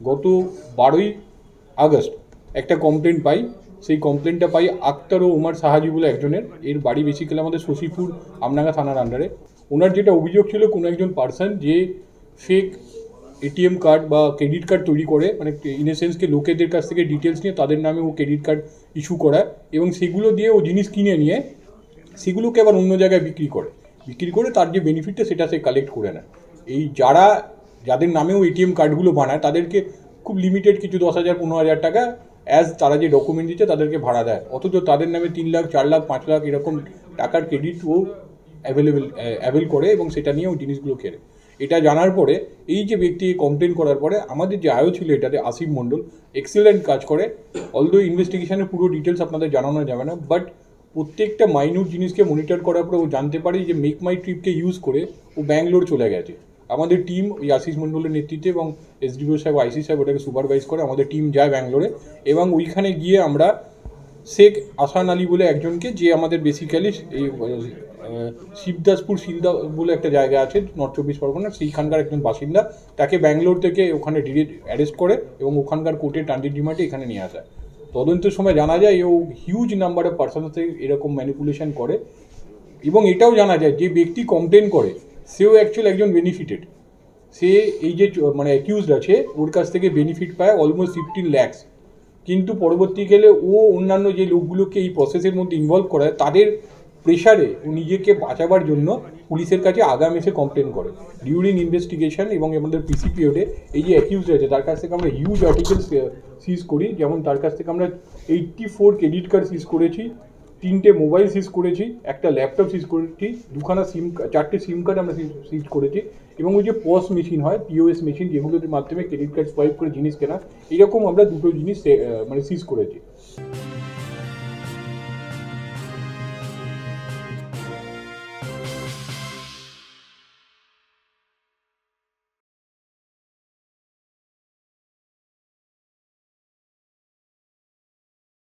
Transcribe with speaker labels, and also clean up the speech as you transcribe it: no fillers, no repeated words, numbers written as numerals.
Speaker 1: গত 12ই আগস্ট একটা কমপ্লেন পাই। সেই কমপ্লেনটা পাই আক্তার ও উমার সাহাজি বলে একজনের। এর বাড়ি বেসিক্যালি আমাদের শশীপুর আমনাগা থানার আন্ডারে। ওনার যেটা অভিযোগ ছিল, কোনো একজন পার্সন যে ফেক এটিএম কার্ড বা ক্রেডিট কার্ড তৈরি করে, মানে ইন এ সেন্সকে লোকেদের কাছ থেকে ডিটেলস নিয়ে তাদের নামে ও ক্রেডিট কার্ড ইস্যু করায় এবং সেগুলো দিয়ে ও জিনিস কিনে নিয়ে সেগুলোকে আবার অন্য জায়গায় বিক্রি করে তার যে বেনিফিটটা সেটা সে কালেক্ট করে নেয়। এই যাদের নামেও এটিএম কার্ডগুলো বানায় তাদেরকে খুব লিমিটেড কিছু 10,000 15,000 টাকা তারা যে ডকুমেন্ট দিচ্ছে তাদেরকে ভাড়া দেয়, অথচ তাদের নামে 3 লাখ 4 লাখ 5 লাখ এরকম টাকার ক্রেডিট ও অ্যাভেল করে এবং সেটা নিয়ে ও জিনিসগুলো কেনে। এটা জানার পরে এই যে ব্যক্তি কমপ্লেন করার পরে আমাদের যে আয়ও ছিল এটাতে আসিফ মণ্ডল এক্সেলেন্ট কাজ করে। অলদো ইনভেস্টিগেশনের পুরো ডিটেলস আপনাদের জানানো যাবে না, বাট প্রত্যেকটা মাইনিউট জিনিসকে মনিটর করার পরে ও জানতে পারে যে মেক মাই ট্রিপকে ইউজ করে ও ব্যাঙ্গালোর চলে গেছে। আমাদের টিম ওই আশিস মণ্ডলের নেতৃত্বে এবং এসডিপিও সাহেব আইসি সাহেব ওটাকে সুপারভাইজ করে, আমাদের টিম যায় ব্যাঙ্গালোরে এবং ওইখানে গিয়ে আমরা শেখ আসান আলী বলে একজনকে, যে আমাদের বেসিক্যালি এই শিবদাসপুর শিলদা বলে একটা জায়গা আছে নর্থ চব্বিশ পরগনা, সেইখানকার একজন বাসিন্দা, তাকে ব্যাঙ্গালোর থেকে ওখানে ডিরেক্ট অ্যারেস্ট করে এবং ওখানকার কোর্টে ট্রানজিট রিমান্ডে এখানে নিয়ে আসা। তদন্তের সময় জানা যায় ও হিউজ নাম্বারে পার্সনসে এরকম ম্যানিপুলেশন করে এবং এটাও জানা যায় যে ব্যক্তি কমপ্লেন করে সেও অ্যাকচুয়ালি একজন বেনিফিটেড। সে এই যে মানে অ্যাকিউজড আছে ওর কাছ থেকে বেনিফিট পায় অলমোস্ট 15 lakhs, কিন্তু পরবর্তীকালে ও অন্যান্য যে লোকগুলোকে এই প্রসেসের মধ্যে ইনভলভ করায় তাদের প্রেশারে ও নিজেকে বাঁচাবার জন্য পুলিশের কাছে আগাম এসে কমপ্লেন করে। ডিউরিং ইনভেস্টিগেশন এবং আমাদের পিসি পিরিয়ডে এই যে অ্যাকিউজড আছে তার কাছ থেকে আমরা হিউজ আর্টিকেলস সিজ করি, যেমন তার কাছ থেকে আমরা 84 ক্রেডিট কার্ড সিজ করেছি, 3টে মোবাইল সিজ করেছি, একটা ল্যাপটপ সিজ করেছি, 4টে সিম কার্ড আমরা সিজ করেছি এবং ওই যে পস মেশিন হয়, পিওএস মেশিন, যেগুলোর মাধ্যমে ক্রেডিট কার্ড সোয়াইপ করে জিনিস কেনা, এরকম আমরা 2টো জিনিস মানে সিজ করেছি।